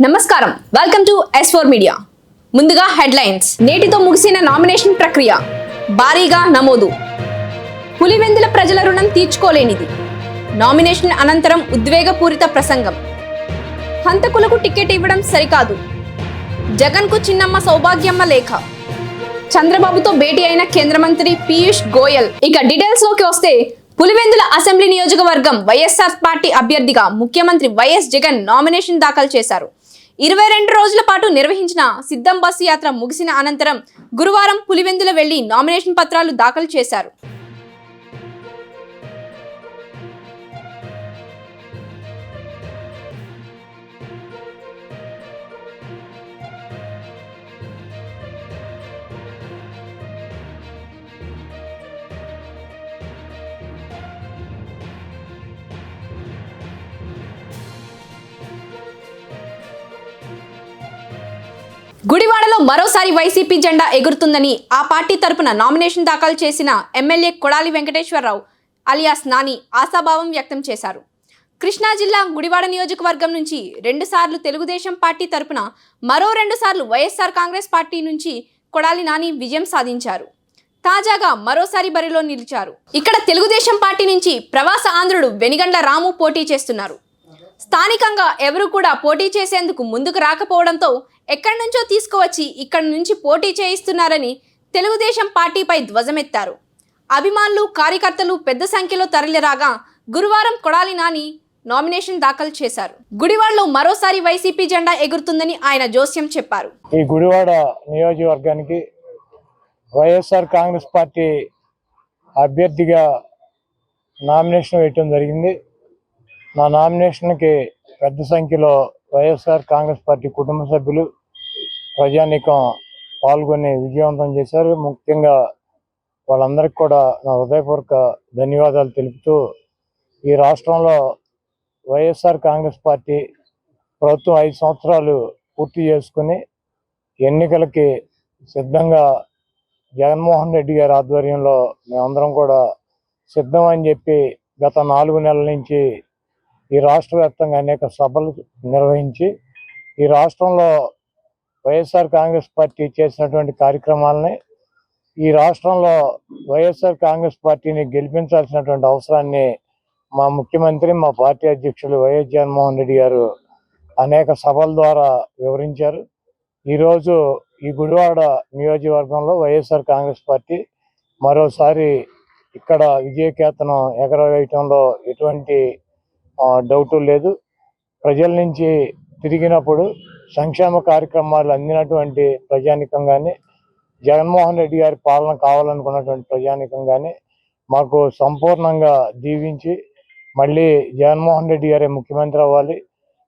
నమస్కారం, welcome to S4 media. ముందుగా headlines. నేటితో ముగిసిన నామినేషన్ ప్రక్రియ, భారీగా నమోదు. పులివెందుల ప్రజల రుణం తీర్చుకోలేనిది. నామినేషన్ అనంతరం ఉద్వేగపూరిత ప్రసంగం. హంతకులకు టికెట్ ఇవ్వడం సరికాదు. జగన్కు చిన్నమ్మ సౌభాగ్యమ్మ లేఖ. చంద్రబాబుతో భేటీ అయిన కేంద్ర మంత్రి పీయూష్ గోయల్. ఇక డీటెయిల్స్ లోకి వస్తే, పులివెందుల అసెంబ్లీ నియోజకవర్గం వైఎస్ఆర్ పార్టీ అభ్యర్థిగా ముఖ్యమంత్రి వైఎస్ జగన్ నామినేషన్ దాఖలు చేశారు. 22 రోజుల పాటు నిర్వహించిన సిద్ధం బస్సు యాత్ర ముగిసిన అనంతరం గురువారం పులివెందుల వెళ్లి నామినేషన్ పత్రాలు దాఖలు చేశారు. గుడివాడలో మరోసారి వైసీపీ జెండా ఎగురుతుందని ఆ పార్టీ తరపున నామినేషన్ దాఖలు చేసిన ఎమ్మెల్యే కొడాలి వెంకటేశ్వరరావు అలియాస్ నాని ఆశాభావం వ్యక్తం చేశారు. కృష్ణా జిల్లా గుడివాడ నియోజకవర్గం నుంచి 2 సార్లు తెలుగుదేశం పార్టీ తరపున, మరో 2 సార్లు వైఎస్ఆర్ కాంగ్రెస్ పార్టీ నుంచి కొడాలి నాని విజయం సాధించారు. తాజాగా మరోసారి బరిలో నిలిచారు. ఇక్కడ తెలుగుదేశం పార్టీ నుంచి ప్రవాస ఆంధ్రుడు వెనిగండ్ల రాము పోటీ చేస్తున్నారు. స్థానికంగా ఎవరు కూడా పోటీ చేసేందుకు ముందుకు రాకపోవడంతో ఎక్కడి నుంచో తీసుకువచ్చి ఇక్కడి నుంచి పోటీ చేయిస్తున్నారని తెలుగుదేశం పార్టీపై ధ్వజమెత్తారు. అభిమానులు, కార్యకర్తలు పెద్ద సంఖ్యలో తరలిరాగా గురువారం కొడాలి నాని నామినేషన్ దాఖలు చేశారు. గుడివాడలో మరోసారి వైసీపీ జెండా ఎగురుతుందని ఆయన జోస్యం చెప్పారు. ఈ గుడివాడ నియోజకవర్గానికి వైఎస్ఆర్ కాంగ్రెస్ పార్టీ అభ్యర్థిగా నామినేషన్ వేయటం జరిగింది. నా నామినేషన్కి పెద్ద సంఖ్యలో వైఎస్ఆర్ కాంగ్రెస్ పార్టీ కుటుంబ సభ్యులు, ప్రజానీకం పాల్గొని విజయవంతం చేశారు. ముఖ్యంగా వాళ్ళందరికీ కూడా నా హృదయపూర్వక ధన్యవాదాలు తెలుపుతూ, ఈ రాష్ట్రంలో వైఎస్ఆర్ కాంగ్రెస్ పార్టీ ప్రభుత్వం 5 సంవత్సరాలు పూర్తి చేసుకుని ఎన్నికలకి సిద్ధంగా జగన్మోహన్ రెడ్డి గారి ఆధ్వర్యంలో మేమందరం కూడా సిద్ధం అని చెప్పి గత 4 నెలల నుంచి ఈ రాష్ట్ర వ్యాప్తంగా అనేక సభలు నిర్వహించి ఈ రాష్ట్రంలో వైఎస్ఆర్ కాంగ్రెస్ పార్టీ చేసినటువంటి కార్యక్రమాలని, ఈ రాష్ట్రంలో వైఎస్ఆర్ కాంగ్రెస్ పార్టీని గెలిపించాల్సినటువంటి అవసరాన్ని మా ముఖ్యమంత్రి, మా పార్టీ అధ్యక్షులు వైఎస్ జగన్మోహన్ రెడ్డి గారు అనేక సభల ద్వారా వివరించారు. ఈరోజు ఈ గుడివాడ నియోజకవర్గంలో వైఎస్ఆర్ కాంగ్రెస్ పార్టీ మరోసారి ఇక్కడ విజయకేతనం ఎగరవేయటంలో ఎటువంటి డౌటు లేదు. ప్రజల నుంచి తిరిగినప్పుడు సంక్షేమ కార్యక్రమాలు అందినటువంటి ప్రజానికం కానీ, జగన్మోహన్ రెడ్డి గారి పాలన కావాలనుకున్నటువంటి ప్రజానికం కానీ మాకు సంపూర్ణంగా దీవించి మళ్ళీ జగన్మోహన్ రెడ్డి గారే ముఖ్యమంత్రి అవ్వాలి,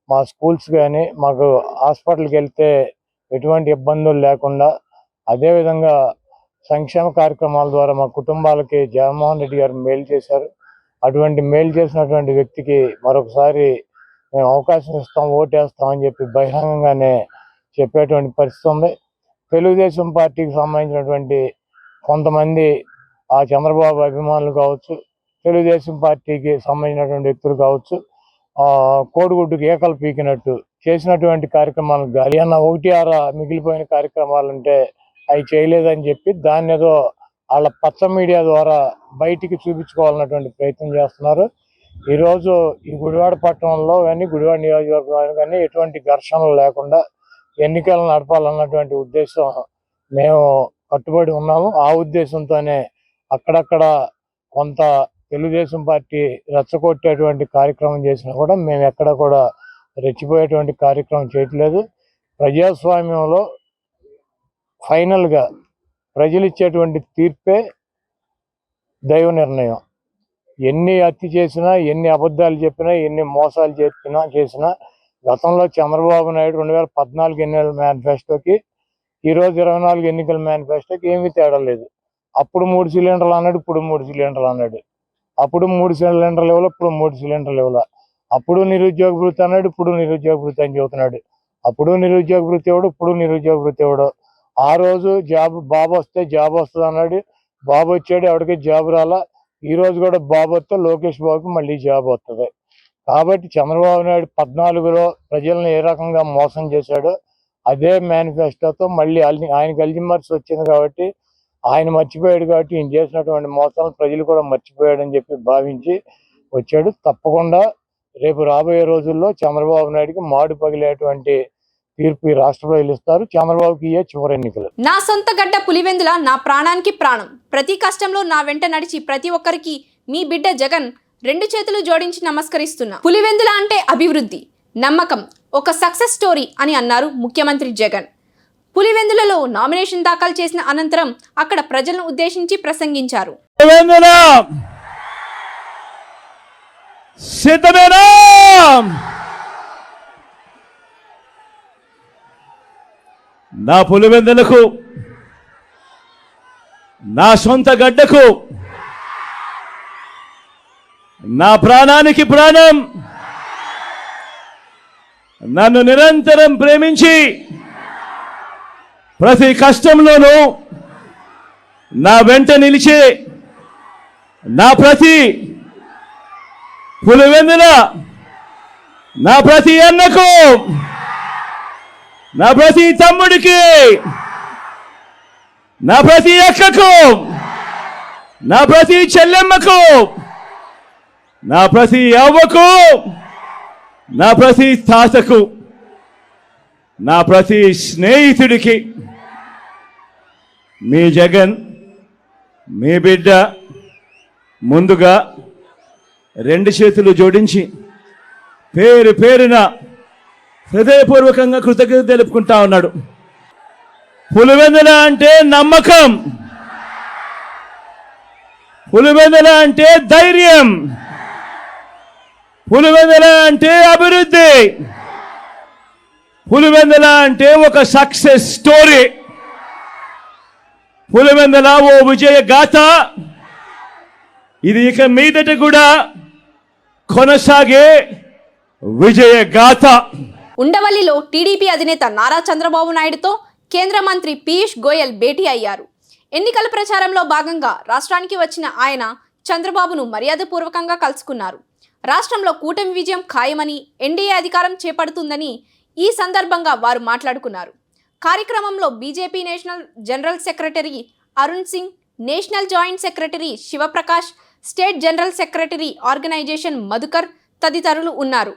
మా స్కూల్స్ కానీ మాకు హాస్పిటల్కి వెళ్తే ఎటువంటి ఇబ్బందులు లేకుండా, అదేవిధంగా సంక్షేమ కార్యక్రమాల ద్వారా మా కుటుంబాలకి జగన్మోహన్ రెడ్డి గారు మేలు చేశారు. అటువంటి మేలు చేసినటువంటి వ్యక్తికి మరొకసారి మేము అవకాశం ఇస్తాం, ఓటేస్తాం అని చెప్పి బహిరంగంగానే చెప్పేటువంటి పరిస్థితి ఉంది. తెలుగుదేశం పార్టీకి సంబంధించినటువంటి కొంతమంది ఆ చంద్రబాబు అభిమానులు కావచ్చు, తెలుగుదేశం పార్టీకి సంబంధించినటువంటి వ్యక్తులు కావచ్చు, కోడిగుడ్డుకి ఏకలు పీకినట్టు చేసినటువంటి కార్యక్రమాలకు గాలి అన్న 1-6 మిగిలిపోయిన కార్యక్రమాలు ఉంటే అవి చేయలేదని చెప్పి దాన్ని ఏదో వాళ్ళ పచ్చ మీడియా ద్వారా బయటికి చూపించుకోవాలన్నటువంటి ప్రయత్నం చేస్తున్నారు. ఈరోజు ఈ గుడివాడ పట్టణంలో కానీ, గుడివాడ నియోజకవర్గంలో కానీ ఎటువంటి ఘర్షణలు లేకుండా ఎన్నికలు నడపాలన్నటువంటి ఉద్దేశం మేము కట్టుబడి ఉన్నాము. ఆ ఉద్దేశంతోనే అక్కడక్కడ కొంత తెలుగుదేశం పార్టీ రెచ్చగొట్టేటువంటి కార్యక్రమం చేసినా కూడా మేము ఎక్కడ కూడా రెచ్చిపోయేటువంటి కార్యక్రమం చేయట్లేదు. ప్రజాస్వామ్యంలో ఫైనల్గా ప్రజలు ఇచ్చేటువంటి తీర్పే దైవ నిర్ణయం. ఎన్ని హత్య చేసినా, ఎన్ని అబద్ధాలు చెప్పినా, ఎన్ని మోసాలు చేసినా గతంలో చంద్రబాబు నాయుడు 2014 ఎన్నికల మేనిఫెస్టోకి ఈరోజు 24 ఎన్నికల మేనిఫెస్టోకి ఏమీ తేడా లేదు. అప్పుడు 3 సిలిండర్లు అన్నాడు, ఇప్పుడు 3 సిలిండర్లు అన్నాడు. అప్పుడు 3 సిలిండర్లు ఇవ్వాలి, ఇప్పుడు 3 సిలిండర్లు ఇవ్వాలి. అప్పుడు నిరుద్యోగ భృతి అన్నాడు, ఇప్పుడు నిరుద్యోగ భృతి అని చెబుతున్నాడు. అప్పుడు నిరుద్యోగ భృతి ఇవ్వడు, ఇప్పుడు నిరుద్యోగ భృతి ఇవ్వడు. ఆ రోజు బాబు వస్తే జాబ్ వస్తుంది అన్నాడు, బాబు వచ్చాడు, ఎవరికి జాబ్ రాలా. ఈ రోజు కూడా బాబు వస్తే లోకేష్ బాబుకి మళ్ళీ జాబ్ వస్తుంది. కాబట్టి చంద్రబాబు నాయుడు 14లో ప్రజలను ఏ రకంగా మోసం చేశాడో అదే మేనిఫెస్టోతో మళ్ళీ ఆయనకి అల్జిమర్స్ వచ్చింది కాబట్టి ఆయన మర్చిపోయాడు కాబట్టి ఈయన చేసినటువంటి మోసాలు ప్రజలు కూడా మర్చిపోయాడని చెప్పి భావించి వచ్చాడు. తప్పకుండా రేపు రాబోయే రోజుల్లో చంద్రబాబు నాయుడుకి మాడు పగిలేటువంటి తీర్పు ఈ రాష్ట్ర ప్రజలు ఇస్తారు. చంద్రబాబుకి ఇయే చివరి ఎన్నికలు. నా సొంత గడ్డ పులివెందుల, నా ప్రాణానికి ప్రాణం. ప్రతి కష్టంలో నా వెంట నడిచి ప్రతి ఒక్కరికి మీ బిడ్డ జగన్ 2 చేతులు జోడించి నమస్కరిస్తున్నా. పులివెందుల అంటే అభివృద్ధి, నమ్మకం, ఒక సక్సెస్ స్టోరీ అని అన్నారు ముఖ్యమంత్రి జగన్. పులివెందులలో నామినేషన్ దాఖలు చేసిన అనంతరం అక్కడ ప్రజలను ఉద్దేశించి ప్రసంగించారు. నా పులివెందులకు, నా సొంత గడ్డకు, నా ప్రాణానికి ప్రాణం, నన్ను నిరంతరం ప్రేమించి ప్రతి కష్టంలోనూ నా వెంట నిలిచే నా ప్రతి పులివెందుల, నా ప్రతి అన్నకు, నా ప్రతి తమ్ముడికి, నా ప్రతి అక్కకు, నా ప్రతి చెల్లెమ్మకు, నా ప్రతి అవ్వకు, నా ప్రతి తాతకు, నా ప్రతి స్నేహితుడికి మీ జగన్, మీ బిడ్డ ముందుగా 2 చేతులు జోడించి పేరు పేరున హృదయపూర్వకంగా కృతజ్ఞత తెలుపుకుంటా ఉన్నాడు. పులివెందుల అంటే నమ్మకం, పులివెందుల అంటే ధైర్యం, పులివెందుల అంటే అభివృద్ధి, పులివెందుల అంటే ఒక సక్సెస్ స్టోరీ, పులివెందుల ఓ విజయ గాథ. ఇది ఇక మీదట కూడా కొనసాగే విజయ గాథ. ఉండవల్లిలో టీడీపీ అధినేత నారా చంద్రబాబు నాయుడుతో కేంద్ర మంత్రి పీయూష్ గోయల్ భేటీ అయ్యారు. ఎన్నికల ప్రచారంలో భాగంగా రాష్ట్రానికి వచ్చిన ఆయన చంద్రబాబును మర్యాదపూర్వకంగా కలుసుకున్నారు. రాష్ట్రంలో కూటమి విజయం ఖాయమని, ఎన్డీఏ అధికారం చేపడుతుందని ఈ సందర్భంగా వారు మాట్లాడుకున్నారు. కార్యక్రమంలో BJP national general secretary Arun Singh, national joint secretary Shivaprakash, state general secretary organisation Madhukar తదితరులు ఉన్నారు.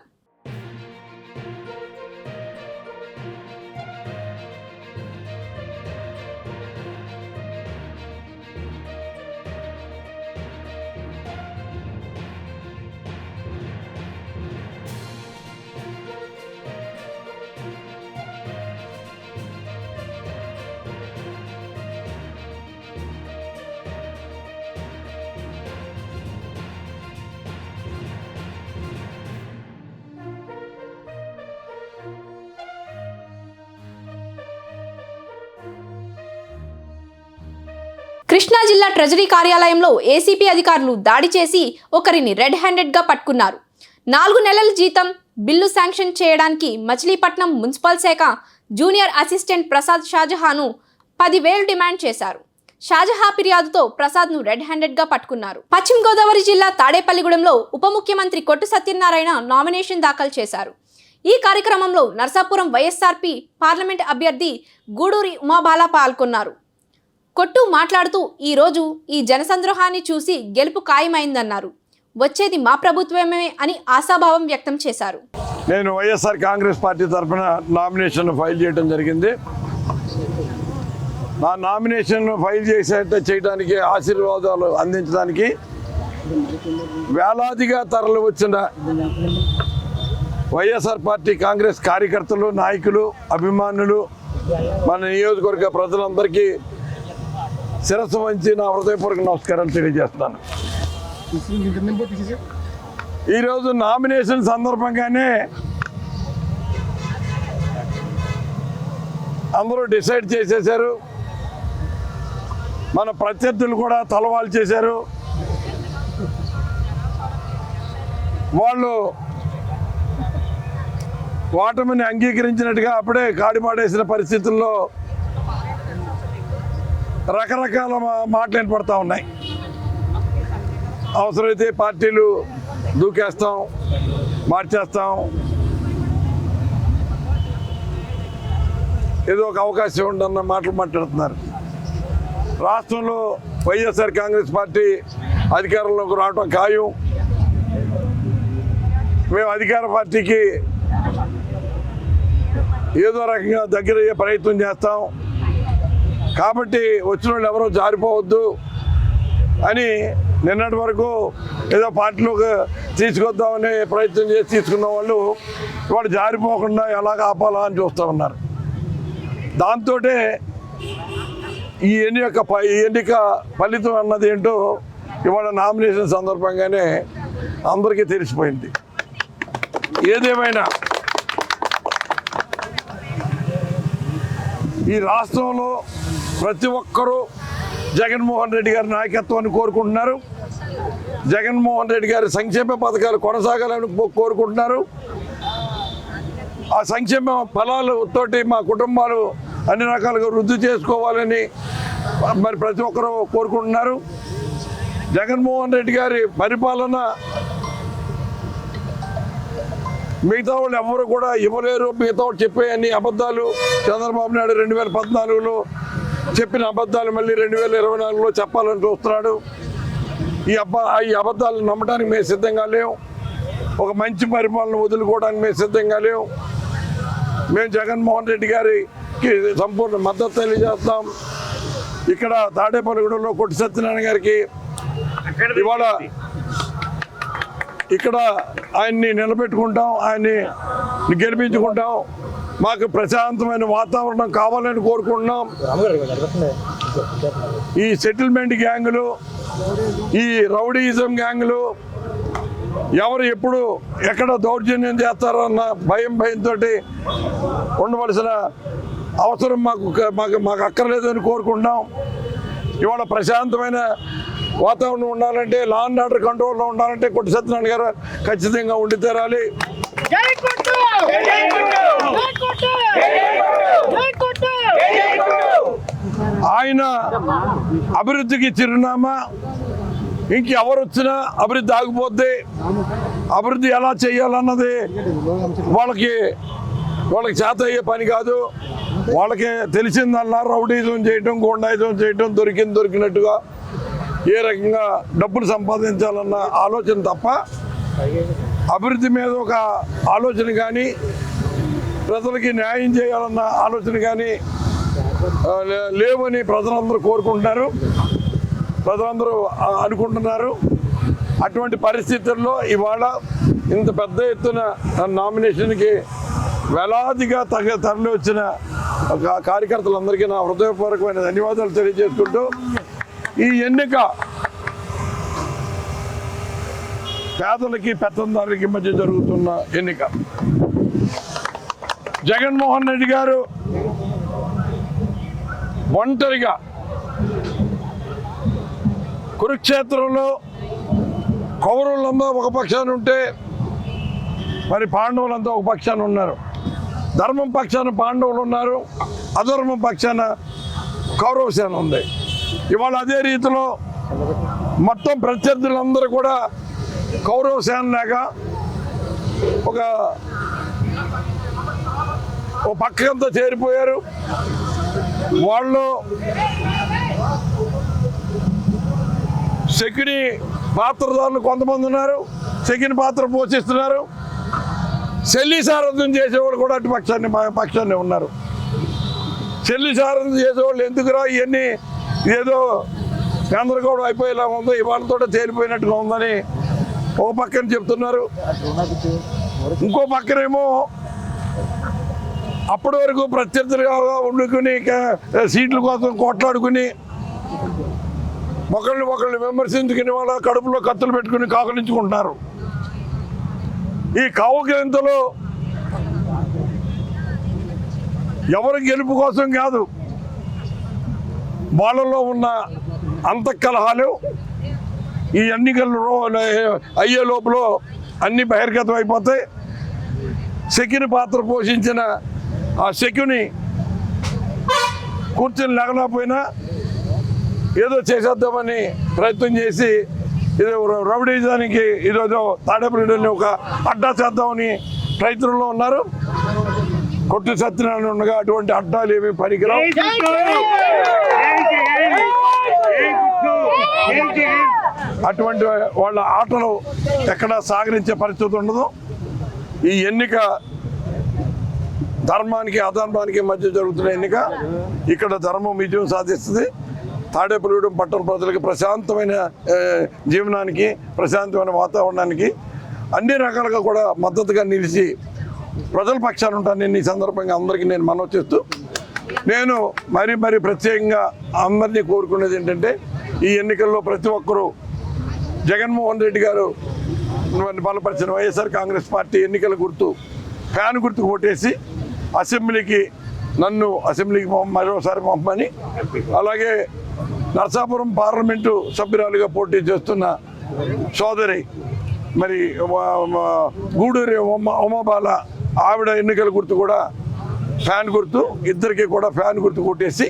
కృష్ణా జిల్లా ట్రెజరీ కార్యాలయంలో ఏసీపీ అధికారులు దాడి చేసి ఒకరిని రెడ్ హ్యాండెడ్గా పట్టుకున్నారు. 4 నెలల జీతం బిల్లు శాంక్షన్ చేయడానికి మచిలీపట్నం మున్సిపల్ శాఖ junior assistant Prasad Shah Jahan 10,000 demand చేశారు. షాజహా ఫిర్యాదుతో ప్రసాద్ను రెడ్ హ్యాండెడ్గా పట్టుకున్నారు. పశ్చిమ గోదావరి జిల్లా తాడేపల్లిగూడెంలో ఉప ముఖ్యమంత్రి కొట్టు సత్యనారాయణ నామినేషన్ దాఖలు చేశారు. ఈ కార్యక్రమంలో నర్సాపురం వైఎస్ఆర్పీ పార్లమెంట్ అభ్యర్థి గూడూరి ఉమాబాల పాల్గొన్నారు. కొట్టు మాట్లాడుతూ ఈరోజు ఈ జనసంద్రోహాన్ని చూసి గెలుపు ఖాయమైందన్నారు. వచ్చేది మా ప్రభుత్వమే అని ఆశాభావం వ్యక్తం చేశారు. నేను వైఎస్ఆర్ కాంగ్రెస్ పార్టీ తరఫున నామినేషన్ ఫైల్ చేయడం జరిగింది. నా నామినేషన్ ఫైల్ చేయడానికి ఆశీర్వాదాలు అందించడానికి వేలాదిగా తరలి వచ్చిన వైఎస్ఆర్ పార్టీ కాంగ్రెస్ కార్యకర్తలు, నాయకులు, అభిమానులు, మన నియోజకవర్గ ప్రజలందరికీ శిరస్సు వంచి నా హృదయపూర్వక నమస్కారాలు తెలియజేస్తున్నాను. ఈరోజు నామినేషన్ సందర్భంగానే అందరూ డిసైడ్ చేసేశారు. మన ప్రత్యర్థులు కూడా తలవాలు చేశారు. వాళ్ళు ఓటమిని అంగీకరించినట్టుగా అప్పుడే కాడిమాడేసిన పరిస్థితుల్లో రకరకాల మాటలు వినపడతా ఉన్నాయి. అవసరమైతే పార్టీలు దూకేస్తాం, మార్చేస్తాం, ఏదో ఒక అవకాశం ఉండన్న మాటలు మాట్లాడుతున్నారు. రాష్ట్రంలో వైఎస్ఆర్ కాంగ్రెస్ పార్టీ అధికారంలోకి రావడం ఖాయం. మేము అధికార పార్టీకి ఏదో రకంగా దగ్గర అయ్యే ప్రయత్నం చేస్తాం. కాబట్టి వచ్చిన వాళ్ళు ఎవరో జారిపోవద్దు అని నిన్నటి వరకు ఏదో పార్టీలోకి తీసుకొద్దామని ప్రయత్నం చేసి తీసుకున్న వాళ్ళు ఇవాళ జారిపోకుండా ఎలాగ ఆపాలా అని చూస్తూ ఉన్నారు. దాంతో ఈ ఎన్నిక ఫలితం అన్నది ఏంటో ఇవాళ నామినేషన్ సందర్భంగానే అందరికీ తెలిసిపోయింది. ఏదేమైనా ఈ రాష్ట్రంలో ప్రతి ఒక్కరూ జగన్మోహన్ రెడ్డి గారి నాయకత్వాన్ని కోరుకుంటున్నారు. జగన్మోహన్ రెడ్డి గారి సంక్షేమ పథకాలు కొనసాగాలని కోరుకుంటున్నారు. ఆ సంక్షేమ ఫలాలతోటి మా కుటుంబాలు అన్ని రకాలుగా వృద్ధి చేసుకోవాలని మరి ప్రతి ఒక్కరూ కోరుకుంటున్నారు. జగన్మోహన్ రెడ్డి గారి పరిపాలన మిగతా వాళ్ళు ఎవరు కూడా ఇవ్వలేరు. మిగతా వాళ్ళు చెప్పే అన్ని అబద్ధాలు చంద్రబాబు నాయుడు 2014లో చెప్పిన అబద్ధాలు మళ్ళీ 2024లో చెప్పాలని చూస్తున్నాడు. ఈ అబద్ధాలు నమ్మడానికి మేము సిద్ధంగా లేవు. ఒక మంచి పరిపాలన వదులుకోవడానికి మేము సిద్ధంగా లేవు. మేము జగన్మోహన్ రెడ్డి గారికి సంపూర్ణ మద్దతు తెలియజేస్తాం. ఇక్కడ తాడేపల్లిగూడెంలో కొట్టి సత్యనారాయణ గారికి ఇవాళ ఇక్కడ ఆయన్ని నిలబెట్టుకుంటాం, ఆయన్ని గెలిపించుకుంటాం. మాకు ప్రశాంతమైన వాతావరణం కావాలని కోరుకుంటున్నాం. ఈ సెటిల్మెంట్ గ్యాంగులు, ఈ రౌడీయిజం గ్యాంగులు ఎవరు ఎప్పుడు ఎక్కడ దౌర్జన్యం చేస్తారో అన్న భయంతో ఉండవలసిన అవసరం మాకు అక్కర్లేదని కోరుకుంటున్నాం. ఇవాళ ప్రశాంతమైన వాతావరణం ఉండాలంటే, లా అండ్ ఆర్డర్ కంట్రోల్లో ఉండాలంటే కొట్టి సత్యనారాయణ గారు ఖచ్చితంగా ఉండి తీరాలి. ఆయన అభివృద్ధికి చిరునామా. ఇంకెవరు వచ్చినా అభివృద్ధి ఆగిపోద్ది. అభివృద్ధి ఎలా చేయాలన్నది వాళ్ళకి చేత అయ్యే పని కాదు. వాళ్ళకి తెలిసిందల్లా రౌడీజం చేయటం, గోండాయిజం చేయటం, దొరికినట్టుగా ఏ రకంగా డబ్బులు సంపాదించాలన్న ఆలోచన తప్ప అభివృద్ధి మీద ఒక ఆలోచన కానీ, ప్రజలకి న్యాయం చేయాలన్న ఆలోచన కానీ లేవని ప్రజలందరూ కోరుకుంటున్నారు, ప్రజలందరూ అనుకుంటున్నారు. అటువంటి పరిస్థితుల్లో ఇవాళ ఇంత పెద్ద ఎత్తున నామినేషన్కి వేలాదిగా తరలి వచ్చిన కార్యకర్తలందరికీ నా హృదయపూర్వకమైన ధన్యవాదాలు తెలియజేసుకుంటూ, ఈ ఎన్నిక పేదలకి పెత్తందారులకి మధ్య జరుగుతున్న ఎన్నిక. జగన్మోహన్ రెడ్డి గారు ఒంటరిగా కురుక్షేత్రంలో కౌరవులంతా ఒక పక్షాన ఉంటే మరి పాండవులంతా ఒక పక్షాన ఉన్నారు. ధర్మం పక్షాన పాండవులు ఉన్నారు, అధర్మం పక్షాన కౌరవ సేన ఉంది. ఇవాళ అదే రీతిలో మొత్తం ప్రత్యర్థులందరూ కూడా కౌరవ సేన లాగా ఒక పక్కంతా చేరిపోయారు. వాళ్ళు శకుని పాత్రదారులు కొంతమంది ఉన్నారు, శకుని పాత్ర పోషిస్తున్నారు. శల్య సారథ్యం చేసేవాళ్ళు కూడా అటు పక్షాన్ని ఉన్నారు. శల్య సారథ్యం చేసేవాళ్ళు ఎందుకురా ఇవన్నీ ఏదో గందరగోళం అయిపోయేలా ఉందో, ఇవాళతో తేలిపోయినట్టుగా ఉందని ఓ పక్కన చెప్తున్నారు. ఇంకో పక్కనేమో అప్పటి వరకు ప్రత్యర్థులుగా వండుకుని సీట్ల కోసం కొట్లాడుకుని ఒకళ్ళు విమర్శించుకుని వాళ్ళ కడుపులో కత్తులు పెట్టుకుని కాకలించుకుంటున్నారు. ఈ కావుకేంతలో ఎవరి గెలుపు కోసం కాదు, వాళ్ళలో ఉన్న అంతఃకలహాలు ఈ ఎన్నికలు అయ్యే లోపల అన్ని బహిర్గతం అయిపోతాయి. శకుని పాత్ర పోషించిన ఆ శకుని కూర్చొని లేకపోయినా ఏదో చేసేద్దామని ప్రయత్నం చేసి ఇది రౌడీజానికి ఈరోజు తాడేపల్లిని ఒక అడ్డా చేద్దామని ప్రయత్నంలో ఉన్నారు. కొట్టు సత్యనారాయణ ఉండగా అటువంటి అడ్డాలు ఏమి పనికిరావు. అటువంటి వాళ్ళ ఆటలు ఎక్కడా సాగరించే పరిస్థితి ఉండదు. ఈ ఎన్నిక ధర్మానికి అధర్మానికి మధ్య జరుగుతున్న ఎన్నిక. ఇక్కడ ధర్మం విజయం సాధిస్తుంది. తాడేపల్లిగూడెం పట్టణ ప్రజలకు ప్రశాంతమైన జీవనానికి, ప్రశాంతమైన వాతావరణానికి అన్ని రకాలుగా కూడా మద్దతుగా నిలిచి ప్రజల పక్షాన ఉంటాను. నేను ఈ సందర్భంగా అందరికీ నేను మనవి చేస్తూ, నేను మరీ ప్రత్యేకంగా అందరినీ కోరుకునేది ఏంటంటే, ఈ ఎన్నికల్లో ప్రతి ఒక్కరూ జగన్మోహన్ రెడ్డి గారు బలపరిచిన వైఎస్ఆర్ కాంగ్రెస్ పార్టీ ఎన్నికల గుర్తు ఫ్యాన్ గుర్తుకు ఓటేసి నన్ను అసెంబ్లీకి మరోసారి పంపమని, అలాగే నరసాపురం పార్లమెంటు సభ్యురాలుగా పోటీ చేస్తున్న సోదరి మరి గూడూరి ఉమాబాల ఆవిడ ఎన్నికల గుర్తు కూడా ఫ్యాన్ గుర్తు, ఇద్దరికి కూడా ఫ్యాన్ గుర్తు కొట్టేసి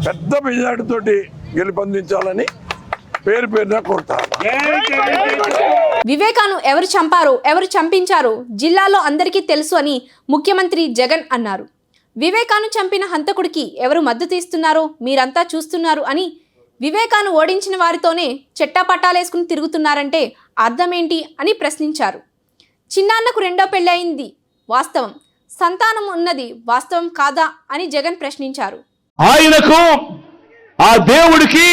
పెద్ద మెజార్టీతోటి గెలుపొందించాలని పేరున కోరుతారు. వివేకాను ఎవరు చంపారో, ఎవరు చంపించారో జిల్లాలో అందరికీ తెలుసు అని ముఖ్యమంత్రి జగన్ అన్నారు. వివేకాను చంపిన హంతకుడికి ఎవరు మద్దతు ఇస్తున్నారో మీరంతా చూస్తున్నారు అని, వివేకాను ఓడించిన వారితోనే చెట్టాపట్టాలేసుకుని తిరుగుతున్నారంటే అర్థమేంటి అని ప్రశ్నించారు. చిన్నాన్నకు రెండో పెళ్లి అయింది వాస్తవం, సంతానం ఉన్నది వాస్తవం కాదా అని జగన్ ప్రశ్నించారు. ఆయనకు, ఆ దేవుడికి,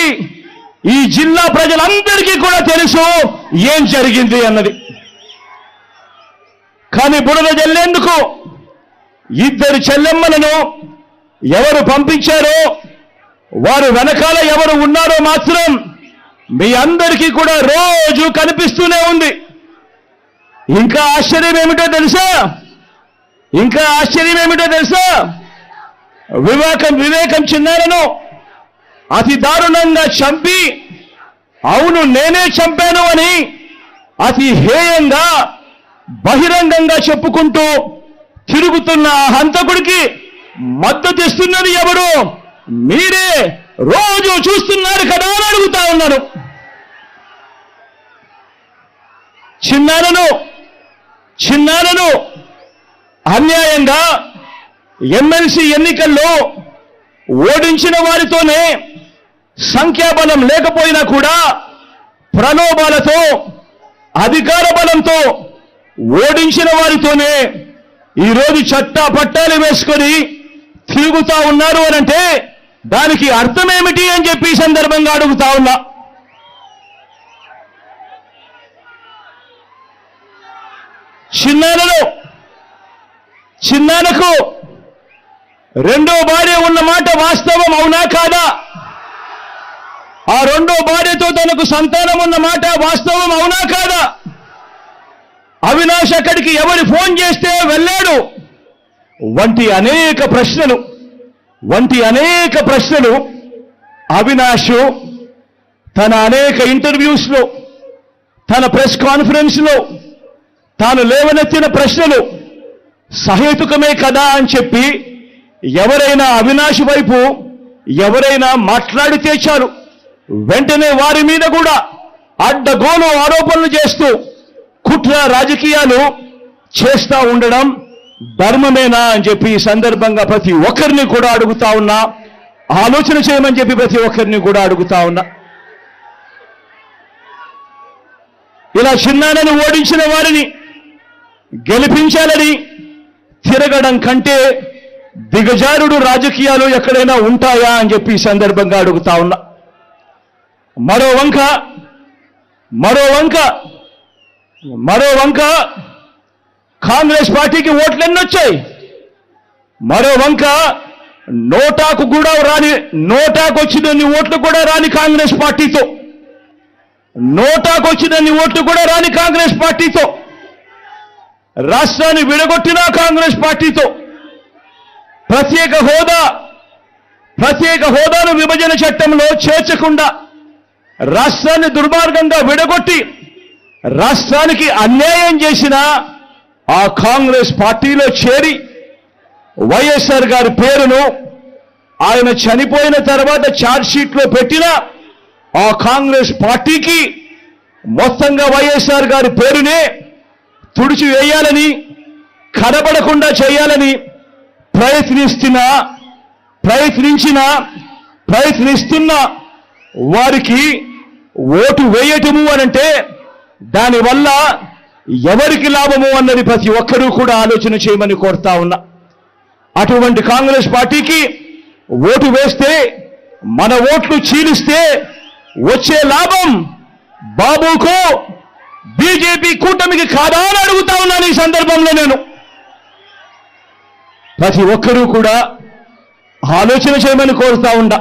ఈ జిల్లా ప్రజలందరికీ కూడా తెలుసు ఏం జరిగింది అన్నది. కానీ బురద జల్లేందుకు ఇద్దరు చెల్లెమ్మలను ఎవరు పంపించారో, వారు వెనకాల ఎవరు ఉన్నారో మాత్రం మీ అందరికీ కూడా రోజు కనిపిస్తూనే ఉంది. ఇంకా ఆశ్చర్యం ఏమిటో తెలుసా, వివేకం చిన్నారను అతి దారుణంగా చంపి, అవును నేనే చంపాను అని అతి హేయంగా బహిరంగంగా చెప్పుకుంటూ తిరుగుతున్న హంతకుడికి మద్దతు ఇస్తున్నది ఎవరు? మీరే రోజు చూస్తున్నారు కదా అని అడుగుతా ఉన్నాను. చిన్నారను అన్యాయంగా ఎమ్మెల్సీ ఎన్నికల్లో ఓడించిన వారితోనే, సంఖ్యాబలం లేకపోయినా కూడా ప్రలోభాలతో, అధికార బలంతో ఓడించిన వారితోనే ఈరోజు చట్టా పట్టాలు వేసుకొని తిరుగుతా ఉన్నారు అనంటే దానికి అర్థమేమిటి అని చెప్పి ఈ సందర్భంగా అడుగుతా ఉన్నా. చిన్నానకు రెండో భార్య ఉన్న మాట వాస్తవం అవునా కాదా? ఆ రెండో భార్యతో తనకు సంతానం ఉన్న మాట వాస్తవం అవునా కాదా? అవినాష్ అక్కడికి ఎవరు ఫోన్ చేస్తే వెళ్ళాడు వంటి అనేక ప్రశ్నలు అవినాష్ తన అనేక ఇంటర్వ్యూస్లో, తన ప్రెస్ కాన్ఫరెన్స్లో తాను లేవనెత్తిన ప్రశ్నలు సహేతుకమే కదా అని చెప్పి ఎవరైనా అవినాష్ వైపు ఎవరైనా మాట్లాడితే చాలు వెంటనే వారి మీద కూడా అడ్డగోలు ఆరోపణలు చేస్తూ కుట్ర రాజకీయాలు చేస్తూ ఉండడం ధర్మమేనా అని చెప్పి ఈ సందర్భంగా ప్రతి ఒక్కరిని కూడా అడుగుతా ఉన్నా. ఆలోచన చేయమని చెప్పి ప్రతి ఒక్కరిని కూడా అడుగుతా ఉన్నా. ఇలా చిన్నానని ఓడించిన వారిని గెలిపించాలని తిరగడం కంటే దిగజారుడు రాజకీయాలు ఎక్కడైనా ఉంటాయా అని చెప్పి ఈ సందర్భంగా అడుగుతా ఉన్నా. మరో వంక కాంగ్రెస్ పార్టీకి ఓట్లు ఎన్నొచ్చాయి. మరో వంక నోటాకు వచ్చినన్ని ఓట్లు కూడా రాని కాంగ్రెస్ పార్టీతో, కాంగ్రెస్ పార్టీతో, రాష్ట్రాన్ని విడగొట్టిన కాంగ్రెస్ పార్టీతో, ప్రత్యేక హోదాను విభజన చట్టంలో చేర్చకుండా రాష్ట్రాన్ని దుర్మార్గంగా విడగొట్టి రాష్ట్రానికి అన్యాయం చేసిన ఆ కాంగ్రెస్ పార్టీలో చేరి వైఎస్ఆర్ గారి పేరును ఆయన చనిపోయిన తర్వాత ఛార్జ్ షీట్లో పెట్టిన ఆ కాంగ్రెస్ పార్టీకి మొత్తంగా వైఎస్ఆర్ గారి పేరునే తుడిచివేయాలని, కనబడకుండా చేయాలని ప్రయత్నిస్తున్న వారికి ఓటు వేయటము అనంటే దానివల్ల ఎవరికి లాభము అన్నది ప్రతి ఒక్కరూ కూడా ఆలోచన చేయమని కోరుతా ఉన్నా. అటువంటి కాంగ్రెస్ పార్టీకి ఓటు వేస్తే, మన ఓట్లు చీలిస్తే వచ్చే లాభం బాబుకు, బీజేపీ కూటమికి కాదా అని అడుగుతా ఉన్నాను. ఈ సందర్భంలో నేను ప్రతి ఒక్కరూ కూడా ఆలోచన చేయమని కోరుతా ఉండా.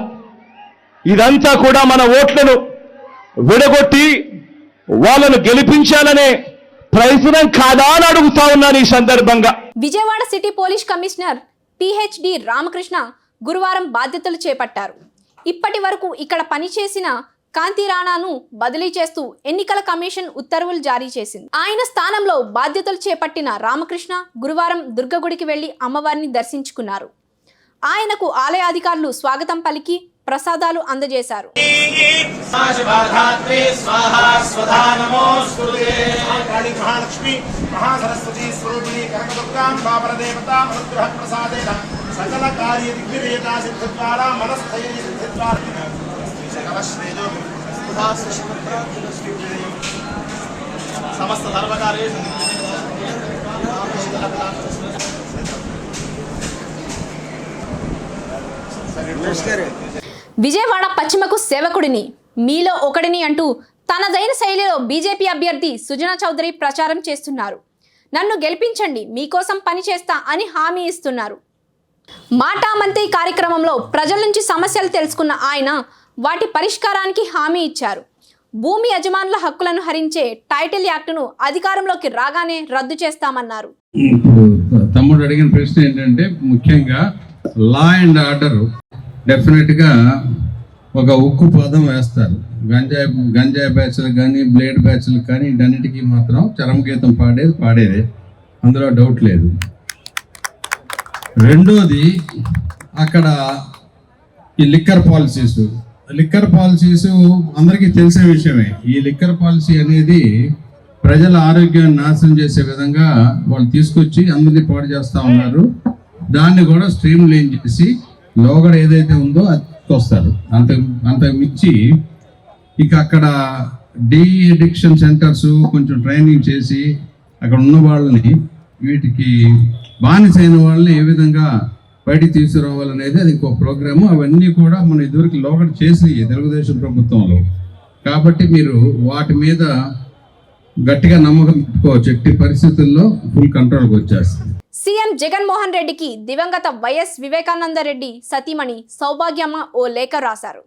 ఇదంతా కూడా మన ఓట్లను విడగొట్టి వాళ్ళను గెలిపించాలనే ప్రయత్నం కాదా అని అడుగుతా ఉన్నాను ఈ సందర్భంగా. Vijayawada city police commissioner PHD Ramakrishna గురువారం బాధ్యతలు చేపట్టారు. ఇప్పటి వరకు ఇక్కడ పనిచేసిన కాంతి రాణాను బదిలీ చేస్తూ ఎన్నికల కమిషన్ ఉత్తర్వులు జారీ చేసింది. ఆయన స్థానంలో బాధ్యతలు చేపట్టిన రామకృష్ణ గురువారం దుర్గగుడికి వెళ్లి అమ్మవారిని దర్శించుకున్నారు. ఆయనకు ఆలయ అధికారులు స్వాగతం పలికి ప్రసాదాలు అందజేశారు. సమస్త సర్వకార్య విజయవాడ పశ్చిమకు సేవకుడిని, మీలో ఒకడిని అంటూ తనదైన శైలిలో బీజేపీ అభ్యర్థి సుజనా చౌదరి ప్రచారం చేస్తున్నారు. నన్ను గెలిపించండి, మీకోసం పనిచేస్తా అని హామీ ఇస్తున్నారు. మాటా మంత్రి కార్యక్రమంలో ప్రజల నుంచి సమస్యలు తెలుసుకున్న ఆయన వాటి పరిష్కారానికి హామీ ఇచ్చారు. భూమి యజమానుల హక్కులను హరించే టైటిల్ యాక్టును అధికారంలోకి రాగానే రద్దు చేస్తామన్నారు. తమ్ముడు అడిగిన ప్రశ్న ఏంటంటే, ముఖ్యంగా లా అండ్ ఆర్డర్ డెఫినెట్గా ఒక ఉక్కు పదం వేస్తారు. గంజాయి బ్యాచ్లు కానీ, బ్లేడ్ బ్యాచ్లు కానీ, వీటన్నిటికీ మాత్రం చరమగీతం పాడేదే, అందులో డౌట్ లేదు. రెండోది, అక్కడ ఈ లిక్కర్ పాలసీస్ అందరికీ తెలిసే విషయమే. ఈ లిక్కర్ పాలసీ అనేది ప్రజల ఆరోగ్యాన్ని నాశనం చేసే విధంగా వాళ్ళు తీసుకొచ్చి అందరినీ పాడు చేస్తూ ఉన్నారు. దాన్ని కూడా స్ట్రీమ్ లైన్ చేసి లోగడ ఏదైతే ఉందో అది వస్తారు. అంతకు మించి ఇక అక్కడ డీ అడిక్షన్ సెంటర్స్ కొంచెం ట్రైనింగ్ చేసి అక్కడ ఉన్న వాళ్ళని, వీటికి బానిసైన వాళ్ళని ఏ విధంగా బయటికి తీసుకురావాలనేది అది ఇంకో ప్రోగ్రాము. అవన్నీ కూడా మనం ఇదివరకు లోగడ చేసి తెలుగుదేశం ప్రభుత్వంలో. కాబట్టి మీరు వాటి మీద గట్టిగా నమ్మకం పెట్టుకోవచ్చు. ఎట్టి పరిస్థితుల్లో ఫుల్ కంట్రోల్కి వచ్చేస్తుంది. సీఎం జగన్మోహన్ రెడ్డికి దివంగత వైఎస్ వివేకానంద రెడ్డి సతీమణి సౌభాగ్యమ్మ ఓ లేఖ రాశారు.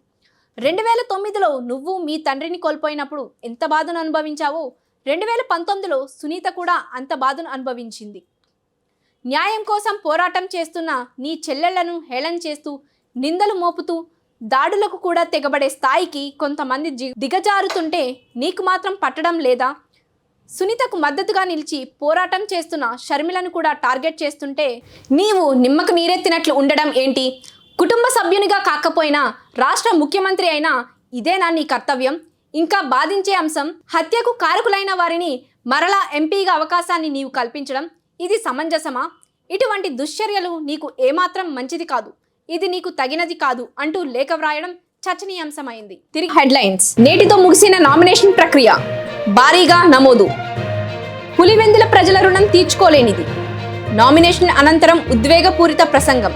2009లో నువ్వు మీ తండ్రిని కోల్పోయినప్పుడు ఎంత బాధను అనుభవించావో 2019లో సునీత కూడా అంత బాధను అనుభవించింది. న్యాయం కోసం పోరాటం చేస్తున్న నీ చెల్లెళ్లను హేళన చేస్తూ, నిందలు మోపుతూ, దాడులకు కూడా తెగబడే స్థాయికి కొంతమంది దిగజారుతుంటే నీకు మాత్రం పట్టడం లేదా? సునీతకు మద్దతుగా నిలిచి పోరాటం చేస్తున్న షర్మిలను కూడా టార్గెట్ చేస్తుంటే నీవు నిమ్మకు నీరెత్తినట్లు ఉండడం ఏంటి? కుటుంబ సభ్యునిగా కాకపోయినా రాష్ట్ర ముఖ్యమంత్రి అయినా ఇదేనా నీ కర్తవ్యం? ఇంకా బాధించే అంశం, హత్యకు కారకులైన వారిని మరలా ఎంపీగా అవకాశాన్ని నీవు కల్పించడం ఇది సమంజసమా? ఇటువంటి దుశ్చర్యలు నీకు ఏమాత్రం మంచిది కాదు, ఇది నీకు తగినది కాదు అంటూ లేఖ వ్రాయడం చర్చనీయాంశమైంది. తిరిగి హెడ్లైన్స్. నేటితో ముగిసిన నామినేషన్ ప్రక్రియ, భారీగా నమోదు. పులివెందుల ప్రజల రుణం తీర్చుకోలేనిది. నామినేషన్ అనంతరం ఉద్వేగపూరిత ప్రసంగం.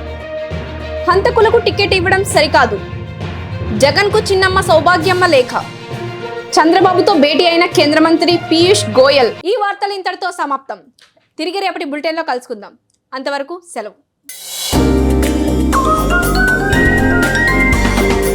హంతకులకు టికెట్ ఇవ్వడం సరికాదు. జగన్కు చిన్నమ్మ సౌభాగ్యమ్మ లేఖ. చంద్రబాబుతో భేటీ అయిన కేంద్ర మంత్రి పీయూష్ గోయల్. ఈ వార్తలు ఇంతటితో సమాప్తం. తిరిగి రేపటి బులెటిన్లో కలుసుకుందాం. అంతవరకు సెలవు.